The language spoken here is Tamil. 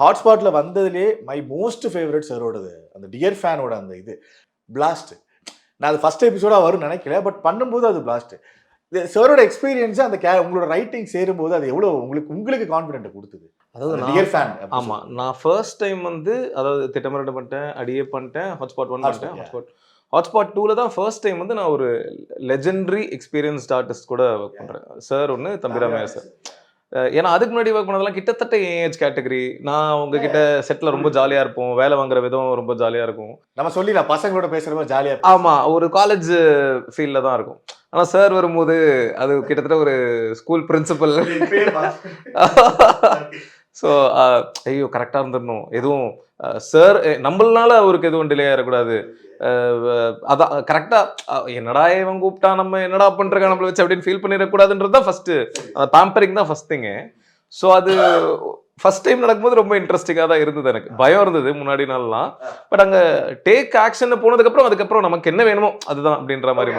ஹாட்ஸ்பாட்ல வந்ததுலேயே மை மோஸ்ட் ஃபேவரட் சரோடது அந்த டியர் ஃபேனோட அந்த இது பிளாஸ்ட். நான் அது ஃபர்ஸ்ட் எபிசோடா வரும்னு நினைக்கல, பட் பண்ணும்போது அது பிளாஸ்ட். சாரோட எக்ஸ்பீரியன்ஸ் அந்த உங்களோட ரைட்டிங் சேரும்போது அது எவ்வளவு உங்களுக்கு கான்ஃபிடென்ட் கொடுத்தது? அதாவது டியர் ஃபேன். ஆமா, நான் ஃபர்ஸ்ட் டைம் வந்து அதாவது திட்டமிரண்டு பண்ணிட்டேன், அடியே பண்ணிட்டேன், ஹாட்ஸ்பாட் 1 பண்ணிட்டேன், ஹாட்ஸ்பாட் 2ல தான் ஃபர்ஸ்ட் டைம் வந்து நான் ஒரு லெஜெண்டரி எக்ஸ்பீரியன்ஸ்ட் ஆர்டிஸ்ட் கூட ஒர்க் பண்றேன். சார் ஒன்று, தம்பிராமையா சார். ஏன்னா அதுக்கு முன்னாடி ஒர்க் பண்ணதெல்லாம் கிட்டத்தட்ட ஏஜ் கேட்டகரி. நான் உங்ககிட்ட செட்டில் ரொம்ப ஜாலியாக இருப்போம், வேலை வாங்குற விதம் ரொம்ப ஜாலியாக இருக்கும். நம்ம சொல்லி நான் பசங்களோட பேசுகிறப்ப ஜாலியாக. ஆமாம், ஒரு காலேஜ் ஃபீல்டில் தான் இருக்கும். ஆனால் சார் வரும்போது அது கிட்டத்தட்ட ஒரு ஸ்கூல் பிரின்சிபல். ஸோ ஐயோ கரெக்டாக இருந்துடணும், எதுவும் சார் நம்மளால அவருக்கு எதுவும் டிலே ஆகிடக்கூடாது. அதான் கரெக்டாக என்னடா இவன் கூப்பிட்டா நம்ம என்னடா பண்ணுறங்க நம்மளை வச்சு அப்படின்னு ஃபீல் பண்ணிடக்கூடாதுன்றது தான் ஃபஸ்ட்டு. அந்த பேம்பரிங் தான் ஃபஸ்ட் திங்கு. ஸோ அது ஃபர்ஸ்ட் டைம் நடக்கும்போது ரொம்ப இன்ட்ரெஸ்டிங்காக தான் இருந்தது. எனக்கு பயம் இருந்தது முன்னாடி நாள்லாம். பட் அங்கே டேக் ஆக்ஷன் போனதுக்கப்புறம் அதுக்கப்புறம் நமக்கு என்ன வேணுமோ அதுதான் அப்படின்ற மாதிரி